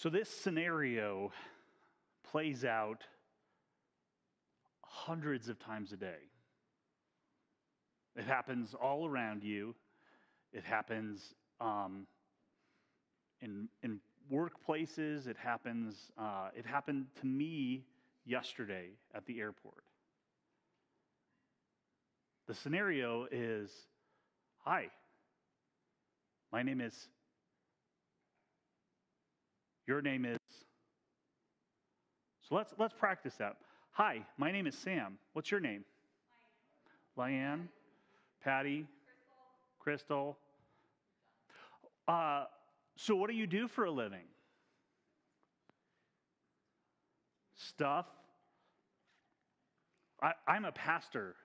So this scenario plays out hundreds of times a day. It happens all around you. It happens in workplaces. It happens. It happened to me yesterday at the airport. The scenario is, hi, my name is, your name is. So let's practice that. Hi, my name is Sam. What's your name? Lyanne, Patty, Crystal. So what do you do for a living? Stuff. I'm a pastor.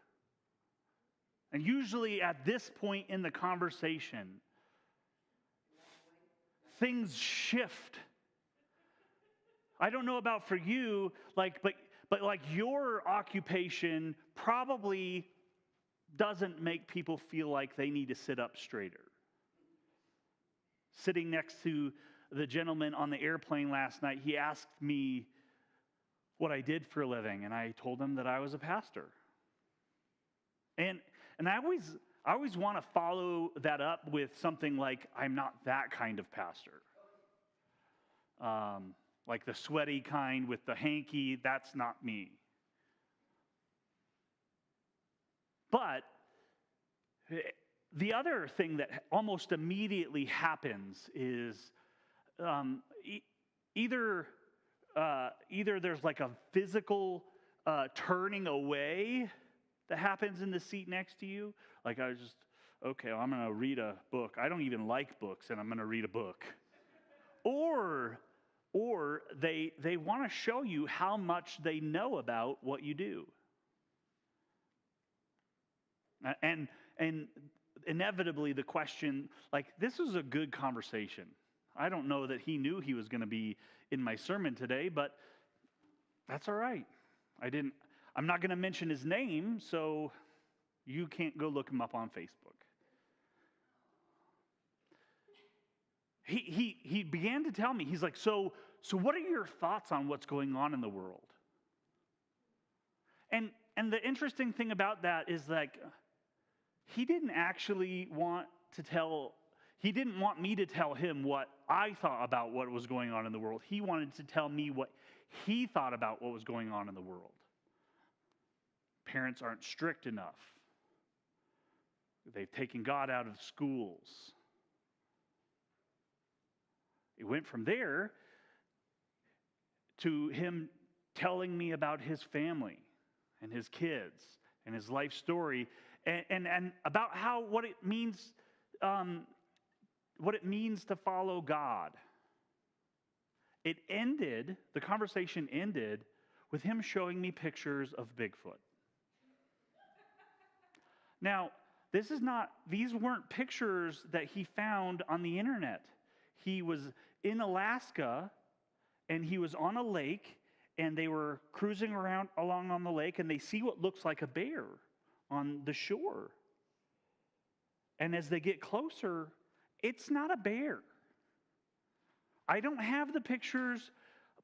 And usually at this point in the conversation, things shift. I don't know about for you, but like your occupation probably doesn't make people feel like they need to sit up straighter. Sitting next to the gentleman on the airplane last night, he asked me what I did for a living, and I told him that I was a pastor. And I always want to follow that up with something like, I'm not that kind of pastor. Like the sweaty kind with the hanky, that's not me. But the other thing that almost immediately happens is either there's like a physical turning away that happens in the seat next to you. Like I'm going to read a book. I don't even like books, and I'm going to read a book. Or they want to show you how much they know about what you do. And inevitably the question, like, this was a good conversation. I don't know that he knew he was going to be in my sermon today, but that's all right. I'm not going to mention his name, so you can't go look him up on Facebook. He began to tell me, he's like, so what are your thoughts on what's going on in the world? And the interesting thing about that is, like, he didn't actually he didn't want me to tell him what I thought about what was going on in the world. He wanted to tell me what he thought about what was going on in the world. Parents aren't strict enough. They've taken God out of schools. It went from there to him telling me about his family and his kids and his life story and about what it means to follow God. The conversation ended with him showing me pictures of Bigfoot. Now, these weren't pictures that he found on the internet. He was in Alaska, and he was on a lake, and they were cruising along on the lake, and they see what looks like a bear on the shore. And as they get closer, it's not a bear. I don't have the pictures,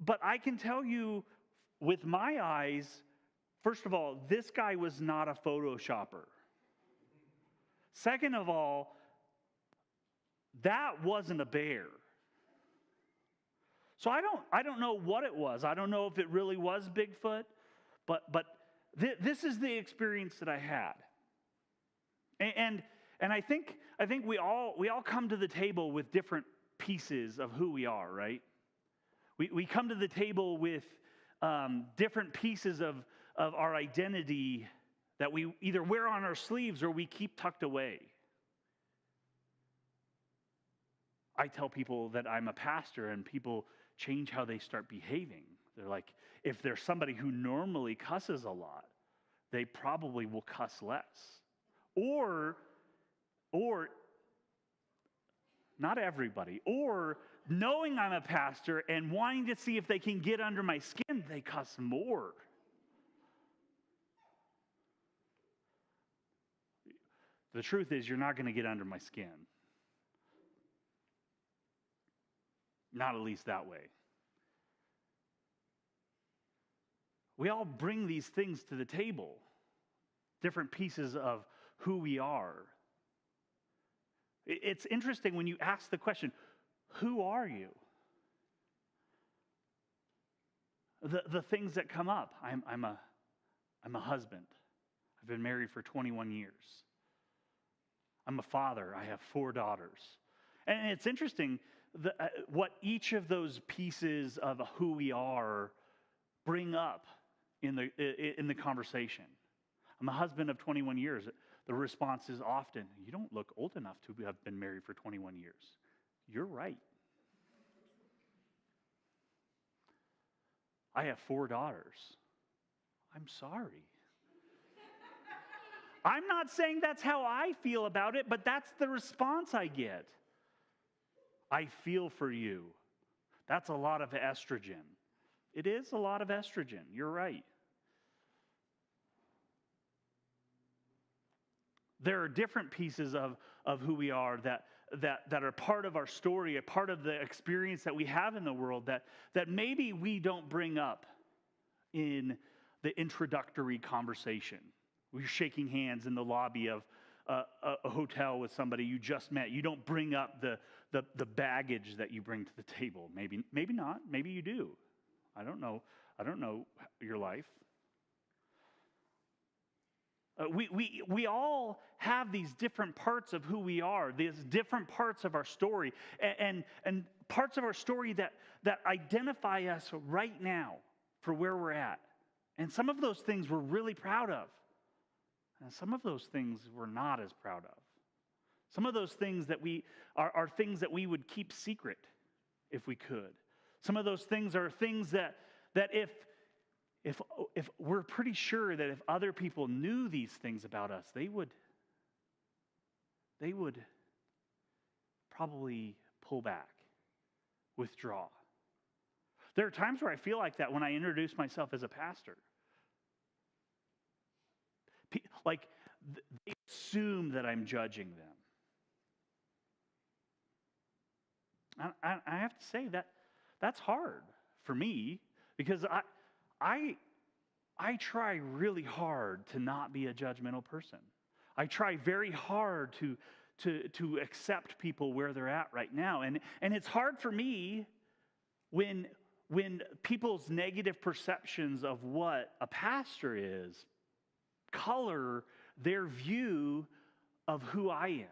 but I can tell you with my eyes, first of all, this guy was not a Photoshopper. Second of all, that wasn't a bear. So I don't know what it was. I don't know if it really was Bigfoot, but this is the experience that I had. And I think we all come to the table with different pieces of who we are, right? We come to the table with different pieces of our identity that we either wear on our sleeves or we keep tucked away. I tell people that I'm a pastor, and people change how they start behaving. They're like, if there's somebody who normally cusses a lot, they probably will cuss less. Or not everybody, or knowing I'm a pastor and wanting to see if they can get under my skin, they cuss more. The truth is, you're not going to get under my skin. Not at least that way. We all bring these things to the table, different pieces of who we are. It's interesting when you ask the question, who are you? The things that come up. I'm a husband. I've been married for 21 years. I'm a father. I have 4 daughters. And it's interesting what each of those pieces of who we are bring up in the conversation. I'm a husband of 21 years. The response is often, you don't look old enough to have been married for 21 years. You're right. I have 4 daughters. I'm sorry. I'm not saying that's how I feel about it, but that's the response I get. I feel for you. That's a lot of estrogen. It is a lot of estrogen. You're right. There are different pieces of who we are that are part of our story, a part of the experience that we have in the world that maybe we don't bring up in the introductory conversation. We're shaking hands in the lobby of a hotel with somebody you just met. You don't bring up the baggage that you bring to the table. Maybe not. Maybe you do. I don't know your life. We all have these different parts of who we are, these different parts of our story, and parts of our story that identify us right now for where we're at. And some of those things we're really proud of. And some of those things we're not as proud of. Some of those things that are things that we would keep secret if we could. Some of those things are things that if we're pretty sure that if other people knew these things about us, they would probably pull back, withdraw. There are times where I feel like that when I introduce myself as a pastor. Like, they assume that I'm judging them. I have to say that's hard for me because I try really hard to not be a judgmental person. I try very hard to accept people where they're at right now. And it's hard for me when people's negative perceptions of what a pastor is color their view of who I am.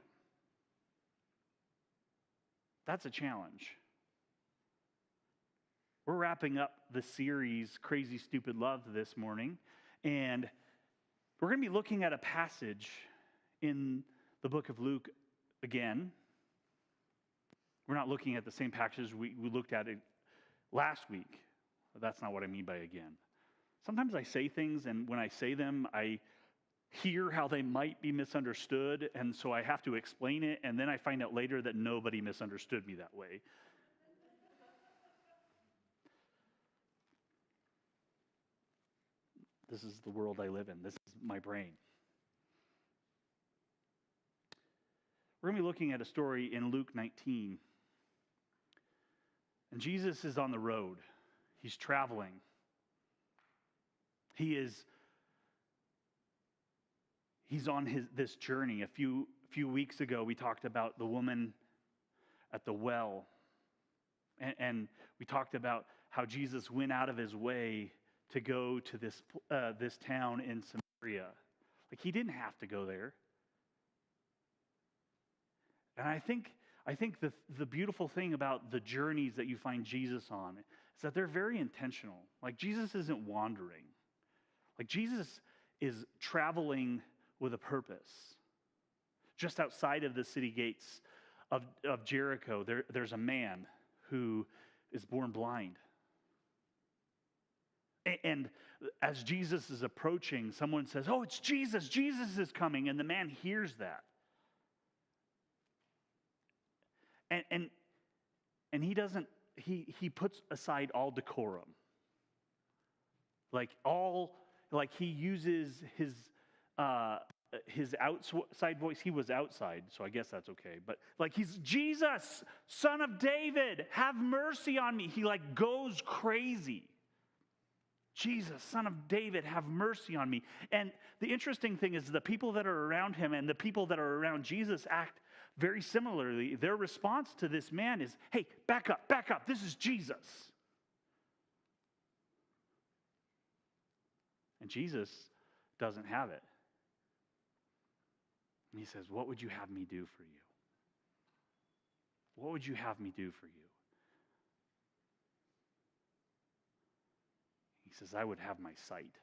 That's a challenge. We're wrapping up the series Crazy Stupid Love this morning, and we're going to be looking at a passage in the book of Luke again. We're not looking at the same passage we looked at it last week. That's not what I mean by again. Sometimes I say things, and when I say them, I hear how they might be misunderstood, and so I have to explain it, and then I find out later that nobody misunderstood me that way. This is the world I live in. This is my brain. We're going to be looking at a story in Luke 19. And Jesus is on the road. He's traveling. He's on this journey. A few weeks ago, we talked about the woman at the well. And we talked about how Jesus went out of his way to go to this town in Samaria. Like, he didn't have to go there. And I think the beautiful thing about the journeys that you find Jesus on is that they're very intentional. Like, Jesus isn't wandering. Like, Jesus is traveling with a purpose. Just outside of the city gates of Jericho, there's a man who is born blind. And as Jesus is approaching, someone says, "Oh, it's Jesus. Jesus is coming." And the man hears that. And he puts aside all decorum. Like he uses his outside voice. He was outside, so I guess that's okay. But like, he's, "Jesus, Son of David, have mercy on me." He like goes crazy. Jesus, Son of David, have mercy on me. And the interesting thing is the people that are around him and the people that are around Jesus act very similarly. Their response to this man is, hey, back up, this is Jesus. And Jesus doesn't have it. And he says, what would you have me do for you? What would you have me do for you? He says, I would have my sight.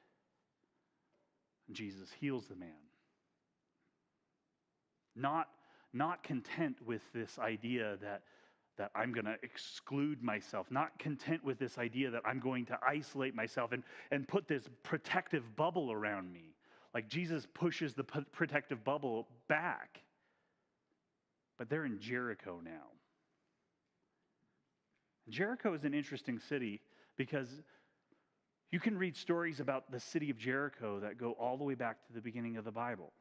And Jesus heals the man. Not content with this idea that I'm going to exclude myself, not content with this idea that I'm going to isolate myself and put this protective bubble around me. Like Jesus pushes the protective bubble back. But they're in Jericho now. Jericho is an interesting city because you can read stories about the city of Jericho that go all the way back to the beginning of the Bible.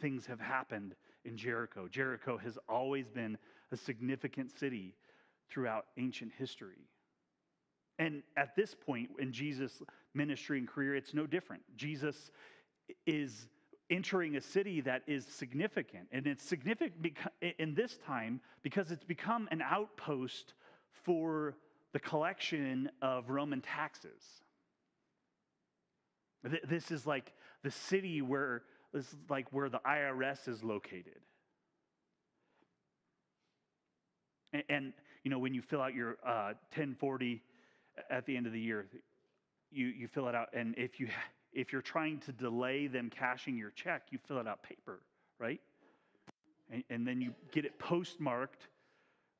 Things have happened in Jericho. Jericho has always been a significant city throughout ancient history. And at this point in Jesus' ministry and career, it's no different. Jesus is entering a city that is significant. And it's significant in this time because it's become an outpost for the collection of Roman taxes. This is like the city where the IRS is located. And you know, when you fill out your 1040 at the end of the year, you fill it out, and if you're trying to delay them cashing your check, you fill it out paper, right? And then you get it postmarked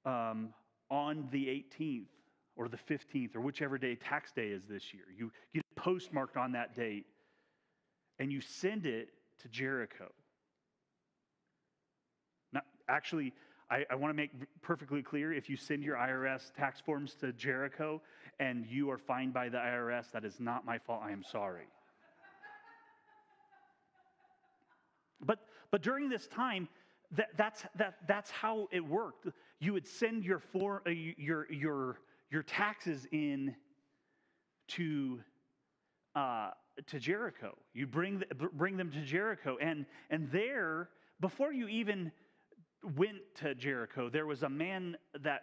on the 18th or the 15th or whichever day tax day is this year. You get it postmarked on that date, and you send it to Jericho. Now, actually, I want to make perfectly clear, if you send your IRS tax forms to Jericho and you are fined by the IRS, that is not my fault. I am sorry. But during this time, that's how it worked. You would send your taxes in to Jericho. You bring them to Jericho, and there, before you even went to Jericho, there was a man that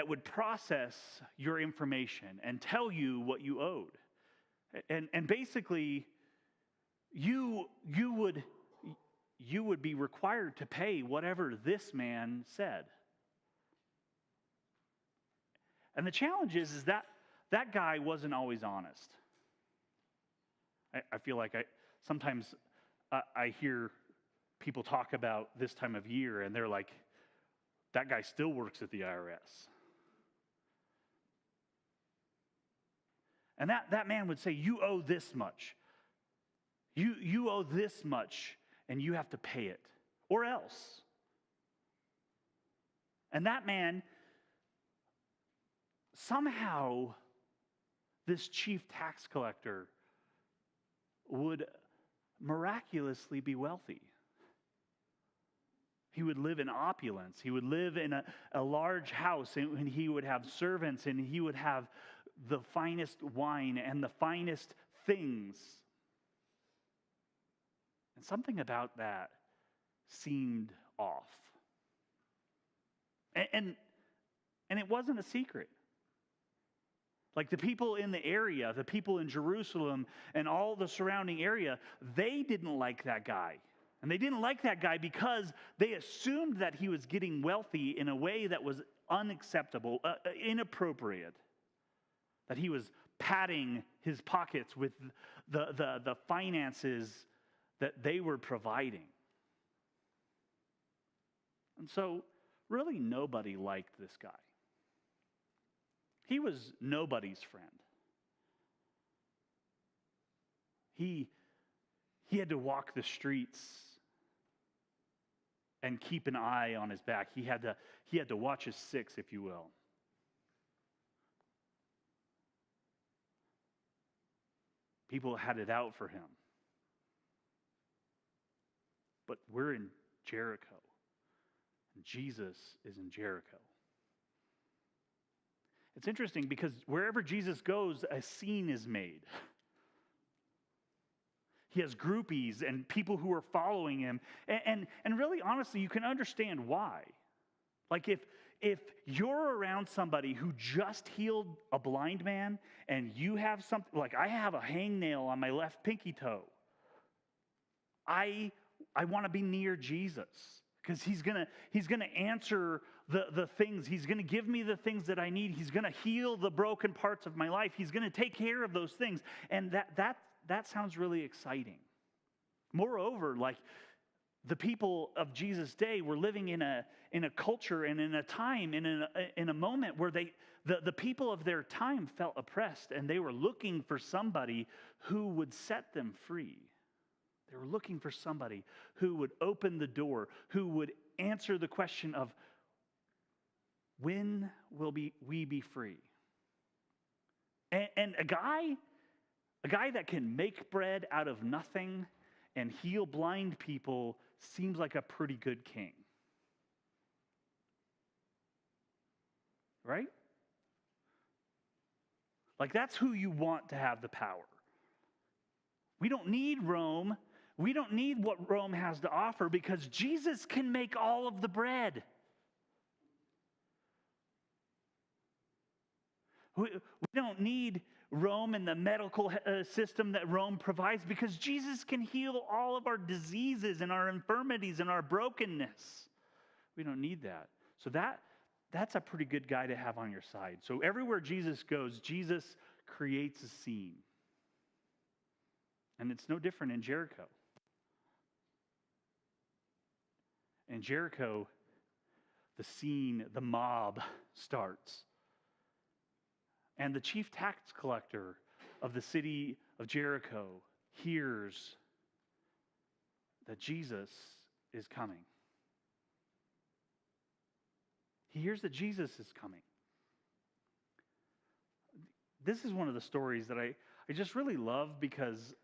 would process your information and tell you what you owed, and basically, you would be required to pay whatever this man said. And the challenge is that guy wasn't always honest. I feel like sometimes I hear people talk about this time of year and they're like, that guy still works at the IRS. And that man would say, you owe this much. You owe this much, and you have to pay it, or else. And that man, somehow, this chief tax collector would miraculously be wealthy. He would live in opulence. He would live in a large house, and he would have servants, and he would have the finest wine and the finest things. And something about that seemed off. And it wasn't a secret. Like the people in the area, the people in Jerusalem and all the surrounding area, they didn't like that guy. And they didn't like that guy because they assumed that he was getting wealthy in a way that was unacceptable, inappropriate. That he was padding his pockets with the finances that they were providing. And so, really nobody liked this guy. He was nobody's friend. He had to walk the streets and keep an eye on his back. He had to watch his six, if you will. People had it out for him. But we're in Jericho. And Jesus is in Jericho. It's interesting because wherever Jesus goes, a scene is made. He has groupies and people who are following him. And really, honestly, you can understand why. Like if you're around somebody who just healed a blind man and you have something, like I have a hangnail on my left pinky toe, I want to be near Jesus because he's gonna answer the things. He's gonna give me the things that I need. He's gonna heal the broken parts of my life. He's gonna take care of those things. And that sounds really exciting. Moreover, like the people of Jesus' day were living in a culture and in a time and in a moment where the people of their time felt oppressed, and they were looking for somebody who would set them free. They were looking for somebody who would open the door, who would answer the question of, when will we be free? And a guy that can make bread out of nothing and heal blind people seems like a pretty good king. Right? Like that's who you want to have the power. We don't need Rome. We don't need what Rome has to offer because Jesus can make all of the bread. We don't need Rome and the medical system that Rome provides because Jesus can heal all of our diseases and our infirmities and our brokenness. We don't need that. So that's a pretty good guy to have on your side. So everywhere Jesus goes, Jesus creates a scene. And it's no different in Jericho. In Jericho, the scene, the mob starts. And the chief tax collector of the city of Jericho hears that Jesus is coming. He hears that Jesus is coming. This is one of the stories that I just really love because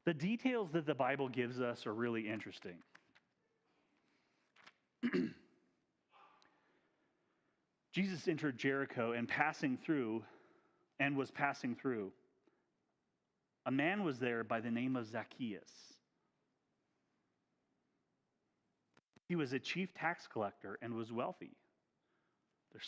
the details that the Bible gives us are really interesting. Jesus entered Jericho and was passing through. A man was there by the name of Zacchaeus. He was a chief tax collector and was wealthy. There's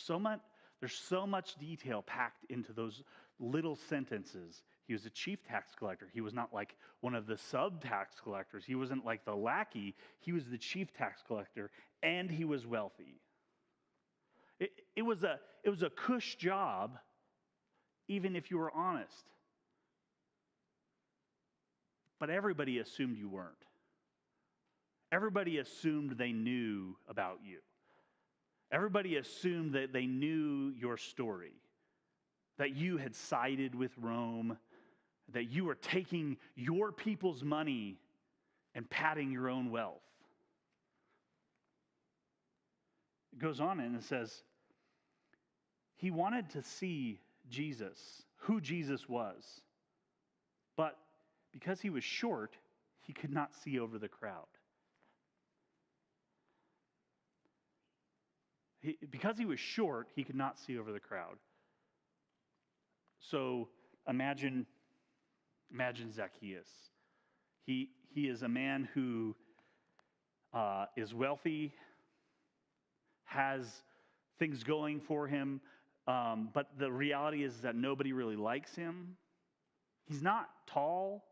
so much detail packed into those little sentences. He was a chief tax collector. He was not like one of the sub-tax collectors. He wasn't like the lackey. He was the chief tax collector, and he was wealthy. It was a cush job, even if you were honest. But everybody assumed you weren't. Everybody assumed they knew about you. Everybody assumed that they knew your story, that you had sided with Rome, that you were taking your people's money and padding your own wealth. It goes on and it says, he wanted to see Jesus, who Jesus was, but because he was short, he could not see over the crowd. Because he was short, he could not see over the crowd. So imagine Zacchaeus. He is a man who is wealthy, has things going for him, but the reality is that nobody really likes him. He's not tall.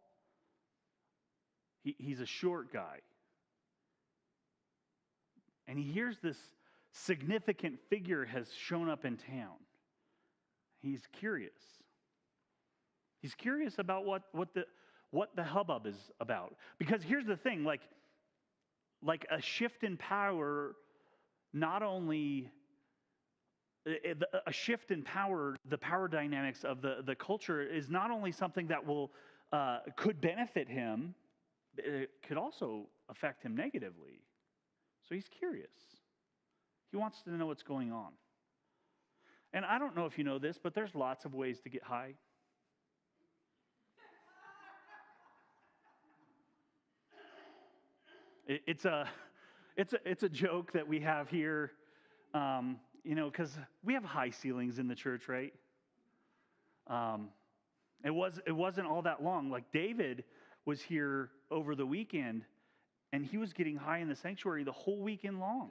He's a short guy. And he hears this significant figure has shown up in town. He's curious. He's curious about what the hubbub is about. Because here's the thing, like a shift in power, not only a shift in power, the power dynamics of the culture is not only something that could benefit him, it could also affect him negatively. So he's curious. He wants to know what's going on. And I don't know if you know this, but there's lots of ways to get high. It's a joke that we have here. because we have high ceilings in the church, right? Um, it wasn't all that long. Like David was here over the weekend, and he was getting high in the sanctuary the whole weekend long.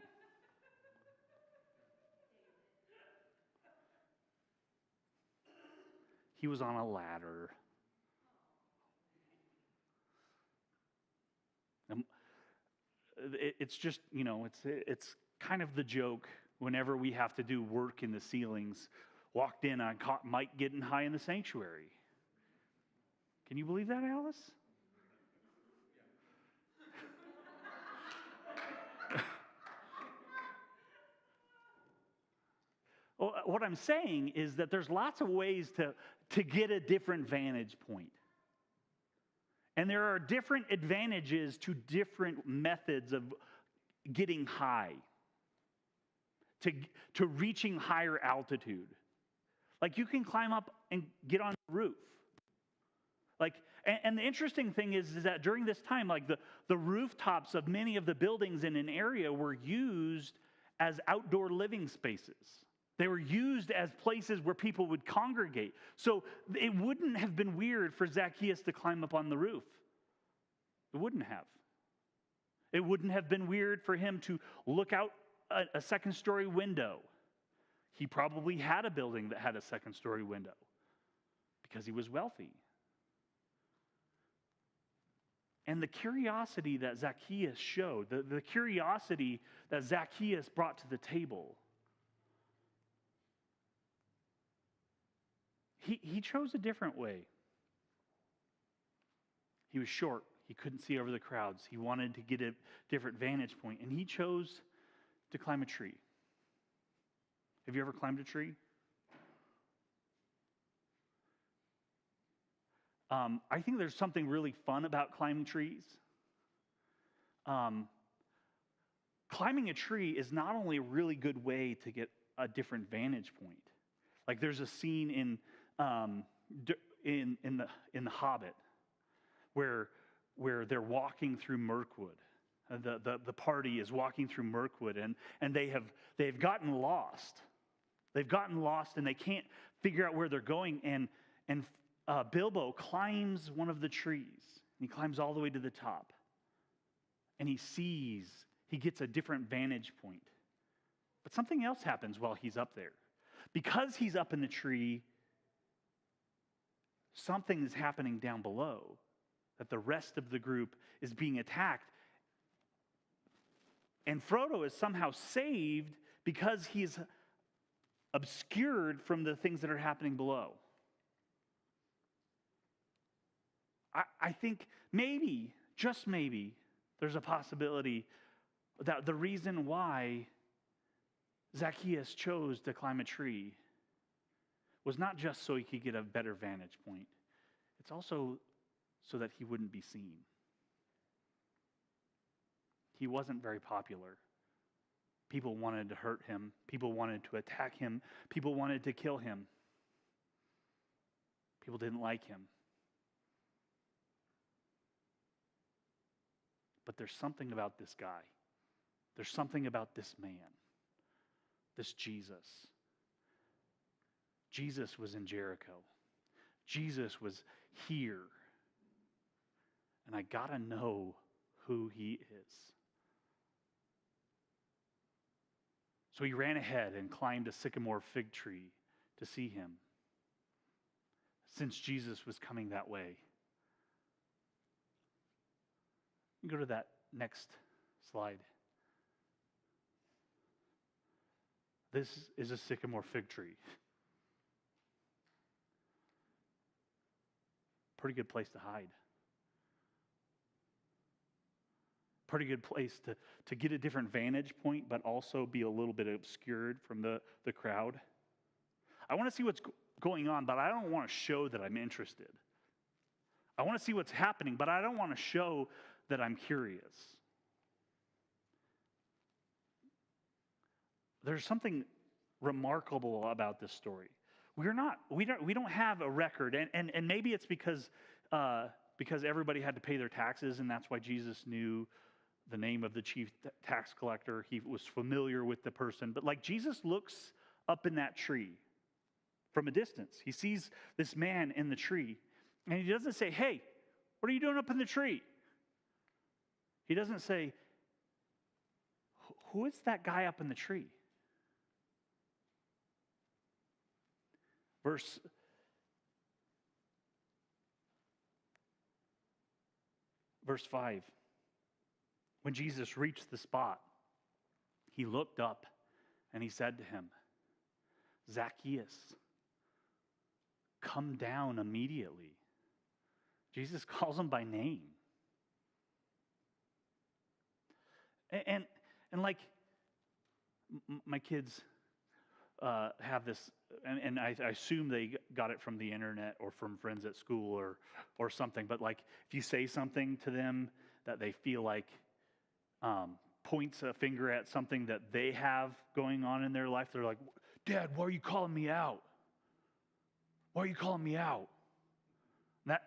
He was on a ladder. Um, it's just, it's kind of the joke whenever we have to do work in the ceilings. Walked in, I caught Mike getting high in the sanctuary. Can you believe that, Alice? Well, what I'm saying is that there's lots of ways to get a different vantage point. And there are different advantages to different methods of getting high, to reaching higher altitude. Like you can climb up and get on the roof. Like, and the interesting thing is that during this time, like the rooftops of many of the buildings in an area were used as outdoor living spaces. They were used as places where people would congregate. So it wouldn't have been weird for Zacchaeus to climb up on the roof. It wouldn't have. It wouldn't have been weird for him to look out a second-story window. He probably had a building that had a second-story window because he was wealthy. And the curiosity that Zacchaeus showed, the curiosity that Zacchaeus brought to the table, he chose a different way. He was short. He couldn't see over the crowds. He wanted to get a different vantage point, and he chose to climb a tree. Have you ever climbed a tree? I think there's something really fun about climbing trees. Climbing a tree is not only a really good way to get a different vantage point. Like there's a scene in the Hobbit where they're walking through Mirkwood. The party is walking through Mirkwood, and they've gotten lost. They've gotten lost, and they can't figure out where they're going. And Bilbo climbs one of the trees. He climbs all the way to the top, and he gets a different vantage point. But something else happens while he's up there. Because he's up in the tree, something is happening down below, that the rest of the group is being attacked. And Frodo is somehow saved because he's obscured from the things that are happening below. I think maybe, just maybe, there's a possibility that the reason why Zacchaeus chose to climb a tree was not just so he could get a better vantage point. It's also so that he wouldn't be seen. He wasn't very popular. People wanted to hurt him. People wanted to attack him. People wanted to kill him. People didn't like him. But there's something about this guy. There's something about this man, this Jesus. Jesus was in Jericho. Jesus was here. And I got to know who he is. So he ran ahead and climbed a sycamore fig tree to see him, since Jesus was coming that way. You go to that next slide. This is a sycamore fig tree. Pretty good place to hide. Pretty good place to get a different vantage point, but also be a little bit obscured from the crowd. I want to see what's going on, but I don't want to show that I'm interested. I want to see what's happening, but I don't want to show that I'm curious. There's something remarkable about this story. We don't have a record, and maybe it's because everybody had to pay their taxes, and that's why Jesus knew the name of the chief tax collector. He was familiar with the person. But like Jesus looks up in that tree from a distance. He sees this man in the tree. And he doesn't say, hey, what are you doing up in the tree? He doesn't say, who is that guy up in the tree? Verse 5. When Jesus reached the spot, he looked up and he said to him, Zacchaeus, come down immediately. Jesus calls him by name. And like my kids have this, and I assume they got it from the internet or from friends at school or something. But like, if you say something to them that they feel like points a finger at something that they have going on in their life, they're like, Dad, why are you calling me out? Why are you calling me out? And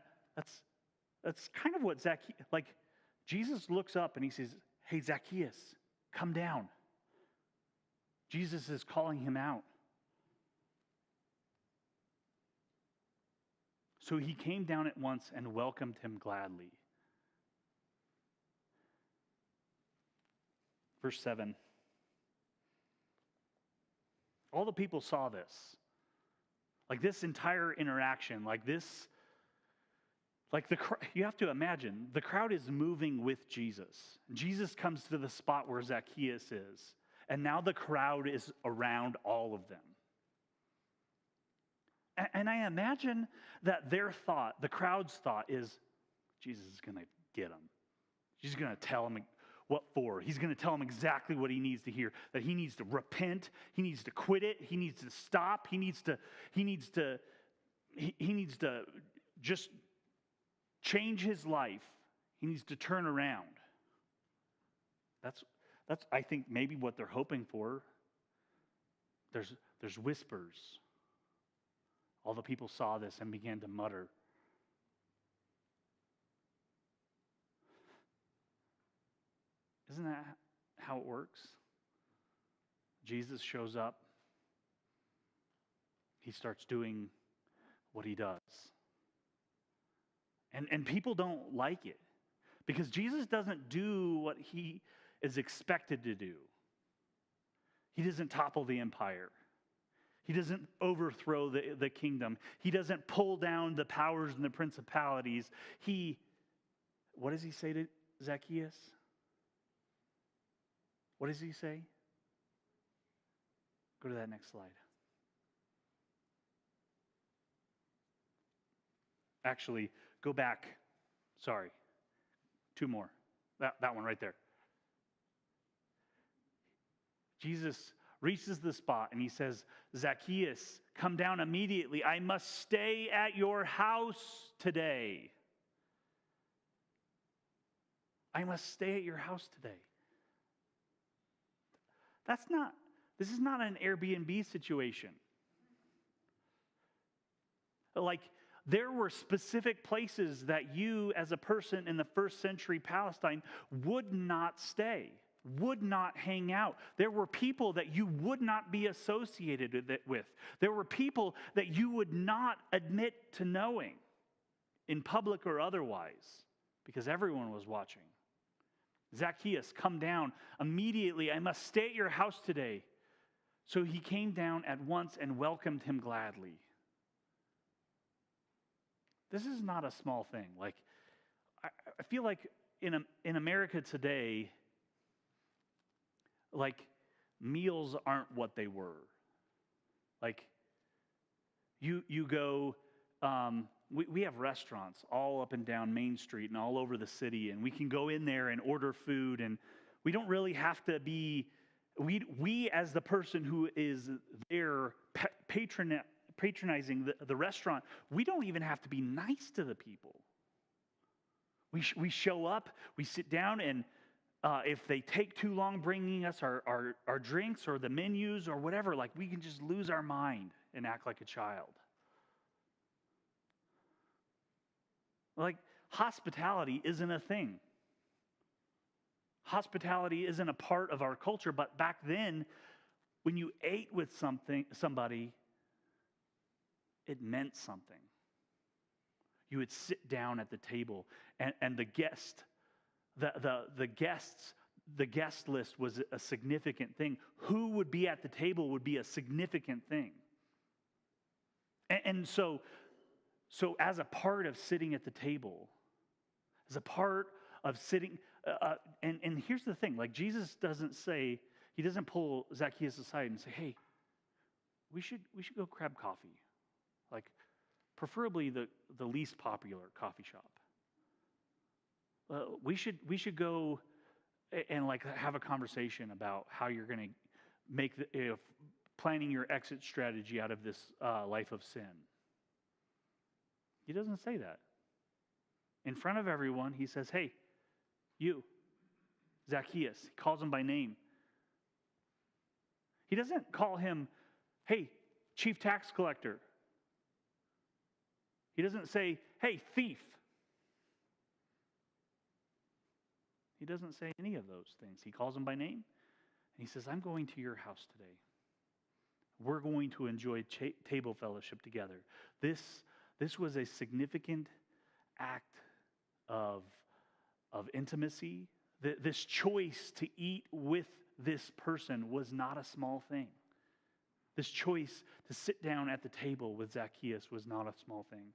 that's kind of what Zacchaeus, like Jesus looks up and he says, hey, Zacchaeus, come down. Jesus is calling him out. So he came down at once and welcomed him gladly. Verse 7. All the people saw this. Like this entire interaction, you have to imagine, the crowd is moving with Jesus. Jesus comes to the spot where Zacchaeus is, and now the crowd is around all of them. And I imagine that their thought, the crowd's thought is, Jesus is going to get him. He's going to tell him what for. He's going to tell him exactly what he needs to hear, that he needs to repent, he needs to quit it, he needs to stop, he needs to just change his life. He needs to turn around. That's I think maybe what they're hoping for. There's whispers. All the people saw this and began to mutter. Isn't that how it works? Jesus shows up. He starts doing what he does. And people don't like it because Jesus doesn't do what he is expected to do. He doesn't topple the empire. He doesn't overthrow the kingdom. He doesn't pull down the powers and the principalities. What does he say to Zacchaeus? What does he say? Go to that next slide. Actually, go back. Sorry. 2 more. That one right there. Jesus reaches the spot and he says, Zacchaeus, come down immediately. I must stay at your house today. I must stay at your house today. This is not an Airbnb situation. Like, there were specific places that you, as a person in the first century Palestine, would not stay, would not hang out. There were people that you would not be associated with. There were people that you would not admit to knowing, in public or otherwise, because everyone was watching. Zacchaeus, come down immediately. I must stay at your house today. So he came down at once and welcomed him gladly. This is not a small thing. Like, I feel like in America today, like, meals aren't what they were. Like, you go, we have restaurants all up and down Main Street and all over the city, and we can go in there and order food, and we don't really have to be, we as the person who is there patronizing the restaurant, we don't even have to be nice to the people. We show up, we sit down, and if they take too long bringing us our drinks or the menus or whatever, like, we can just lose our mind and act like a child. Like, hospitality isn't a thing. hospitality isn't a part of our culture, but back then, when you ate with somebody, it meant something. You would sit down at the table, and the guest, the guest list was a significant thing. Who would be at the table would be a significant thing. And so as a part of sitting at the table, as a part of sitting, and here's the thing, like Jesus doesn't say, he doesn't pull Zacchaeus aside and say, hey, we should go grab coffee. Like, preferably the least popular coffee shop. We should go and like have a conversation about how you're going to make planning your exit strategy out of this life of sin. He doesn't say that. In front of everyone, he says, hey, you, Zacchaeus. He calls him by name. He doesn't call him, hey, chief tax collector. He doesn't say, hey, thief. He doesn't say any of those things. He calls him by name, and he says, I'm going to your house today. We're going to enjoy table fellowship together. This was a significant act of intimacy. This choice to eat with this person was not a small thing. This choice to sit down at the table with Zacchaeus was not a small thing.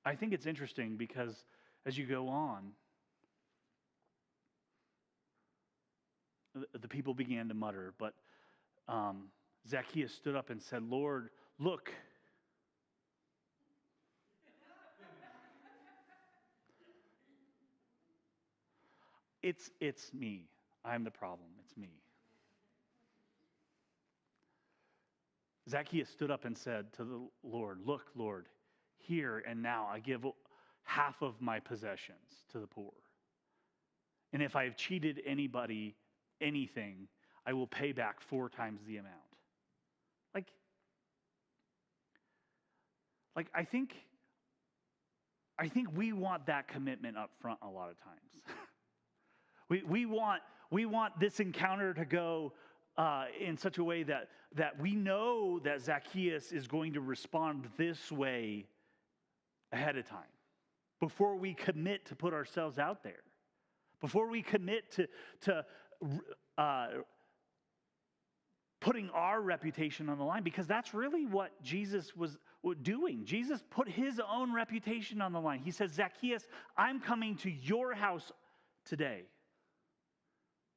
I think it's interesting because as you go on, the people began to mutter, but Zacchaeus stood up and said, Lord, look. It's me. I'm the problem. It's me. Zacchaeus stood up and said to the Lord, look, Lord, here and now I give half of my possessions to the poor. And if I have cheated anybody anything, I will pay back 4 times the amount. Like I think we want that commitment up front a lot of times. we want this encounter to go in such a way that we know that Zacchaeus is going to respond this way ahead of time, before we commit to put ourselves out there, before we commit to putting our reputation on the line, because that's really what Jesus was doing. Jesus put his own reputation on the line. He says, Zacchaeus, I'm coming to your house today.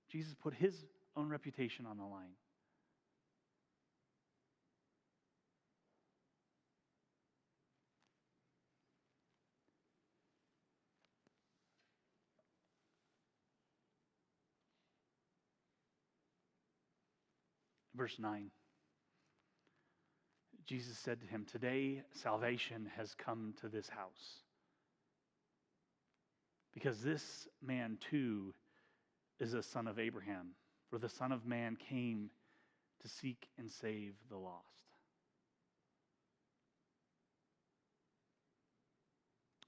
Jesus put his own reputation on the line. Verse 9. Jesus said to him, today salvation has come to this house, because this man too is a son of Abraham, for the Son of Man came to seek and save the lost.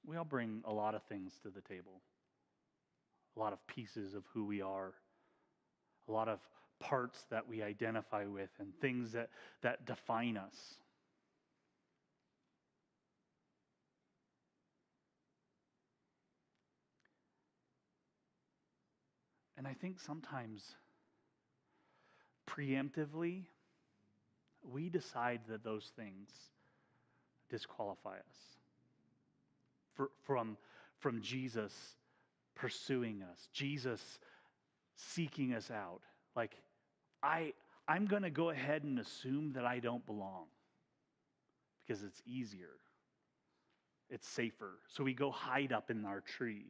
We all bring a lot of things to the table, a lot of pieces of who we are, a lot of parts that we identify with, and things that define us. And I think sometimes, preemptively, we decide that those things disqualify us from Jesus pursuing us, Jesus seeking us out. Like, I'm going to go ahead and assume that I don't belong because it's easier. It's safer. So we go hide up in our tree.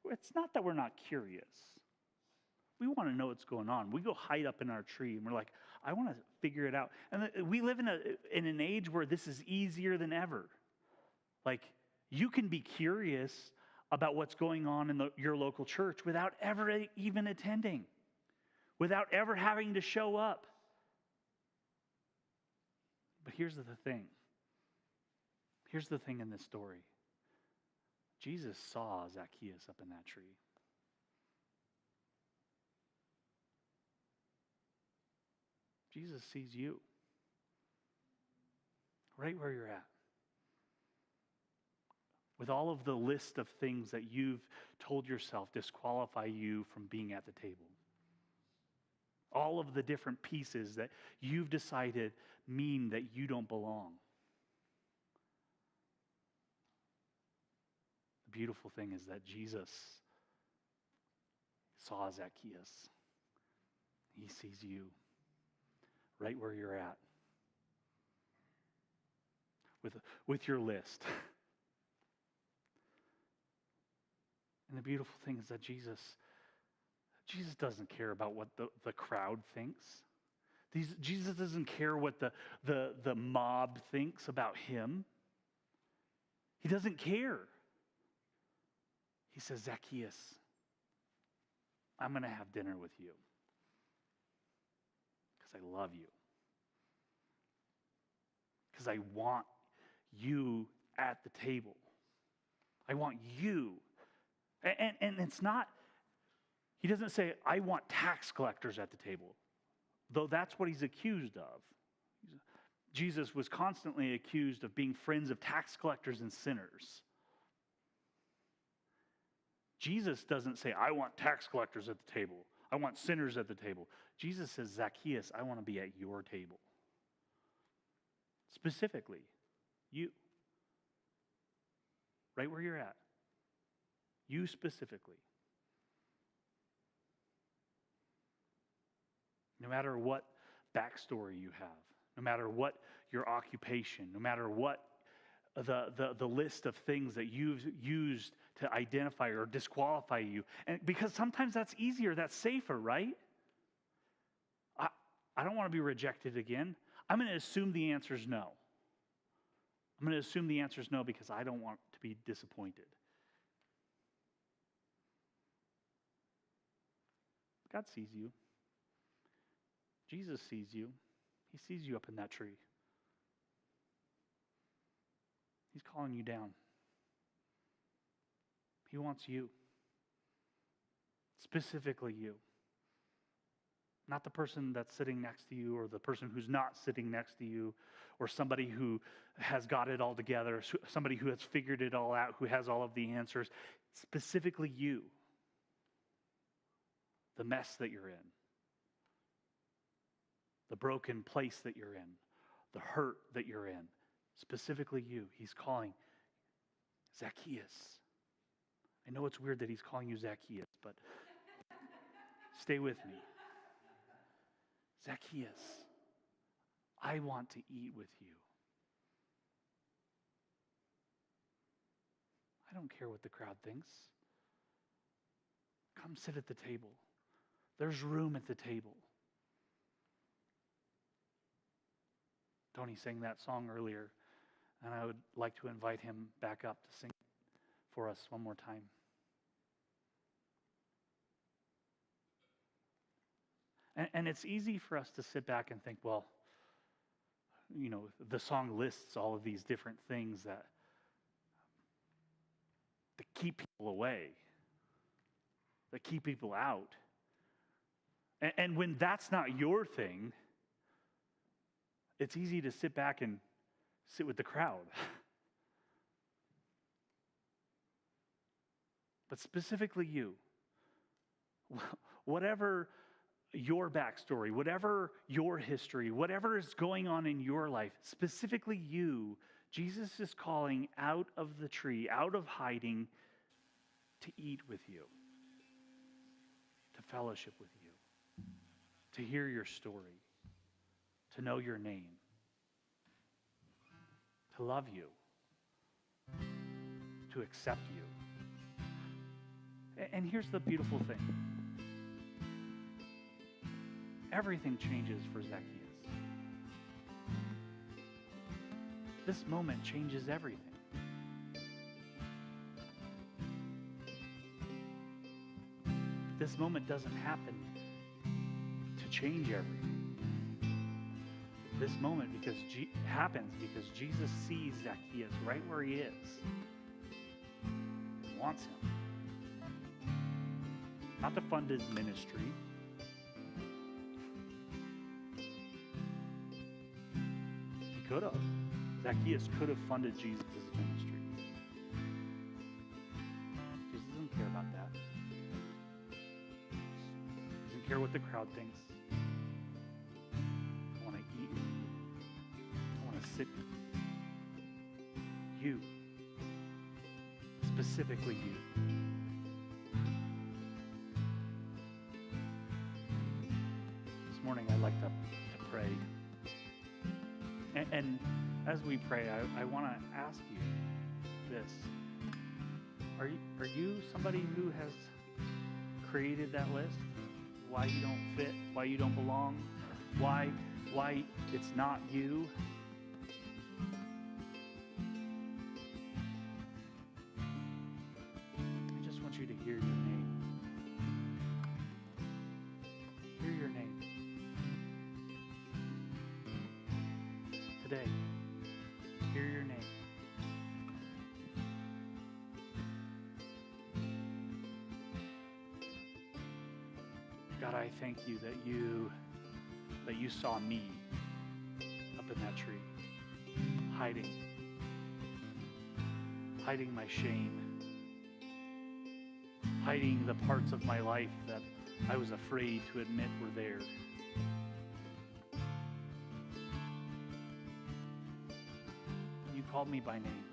It's not that we're not curious. We want to know what's going on. We go hide up in our tree and we're like, I want to figure it out. And we live in an age where this is easier than ever. Like, you can be curious about what's going on in your local church without ever even attending, without ever having to show up. But here's the thing. Here's the thing in this story. Jesus saw Zacchaeus up in that tree. Jesus sees you right where you're at. With all of the list of things that you've told yourself disqualify you from being at the table. All of the different pieces that you've decided mean that you don't belong. The beautiful thing is that Jesus saw Zacchaeus. He sees you right where you're at with your list. And the beautiful thing is that Jesus doesn't care about what the crowd thinks. Jesus doesn't care what the mob thinks about him. He doesn't care. He says, Zacchaeus, I'm going to have dinner with you because I love you. Because I want you at the table. I want you. And it's not, he doesn't say, I want tax collectors at the table, though that's what he's accused of. Jesus was constantly accused of being friends of tax collectors and sinners. Jesus doesn't say, I want tax collectors at the table. I want sinners at the table. Jesus says, Zacchaeus, I want to be at your table. Specifically, you. Right where you're at. You specifically. No matter what backstory you have, no matter what your occupation, no matter what the list of things that you've used to identify or disqualify you. And because sometimes that's easier, that's safer, right? I don't want to be rejected again. I'm going to assume the answer is no. I'm going to assume the answer is no because I don't want to be disappointed. God sees you. Jesus sees you. He sees you up in that tree. He's calling you down. He wants you. Specifically you. Not the person that's sitting next to you or the person who's not sitting next to you or somebody who has got it all together, somebody who has figured it all out, who has all of the answers. Specifically you. The mess that you're in. The broken place that you're in. The hurt that you're in. Specifically you. He's calling Zacchaeus. I know it's weird that he's calling you Zacchaeus, but stay with me. Zacchaeus, I want to eat with you. I don't care what the crowd thinks. Come sit at the table. There's room at the table. Tony sang that song earlier, and I would like to invite him back up to sing for us one more time. And it's easy for us to sit back and think, well, you know, the song lists all of these different things that keep people away, that keep people out. And when that's not your thing, it's easy to sit back and sit with the crowd. But specifically you, whatever your backstory, whatever your history, whatever is going on in your life, specifically you, Jesus is calling out of the tree, out of hiding, to eat with you, to fellowship with you, to hear your story, to know your name, to love you, to accept you. And here's the beautiful thing. Everything changes for Zacchaeus. This moment changes everything. This moment doesn't happen to change everything. This moment happens because Jesus sees Zacchaeus right where he is. He wants him. Not to fund his ministry. could have. Zacchaeus could have funded Jesus' ministry. Jesus doesn't care about that. Doesn't care what the crowd thinks. I want to eat with you. I want to sit with you. You. Specifically you. This morning I'd like to pray. And as we pray, I want to ask you this. Are you somebody who has created that list? Why you don't fit? Why you don't belong? Why it's not you? I just want you to hear your name. Hear your name. Today, hear your name. God, I thank you that you saw me up in that tree, hiding my shame, hiding the parts of my life that I was afraid to admit were there. You called me by name.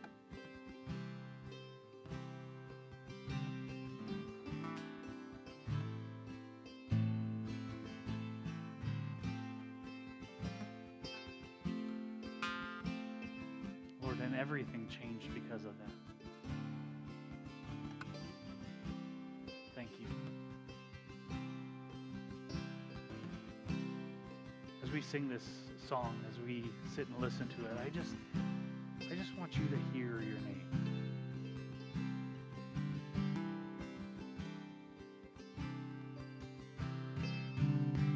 Lord, and everything changed because of that. Thank you. As we sing this song, as we sit and listen to it, I just want you to hear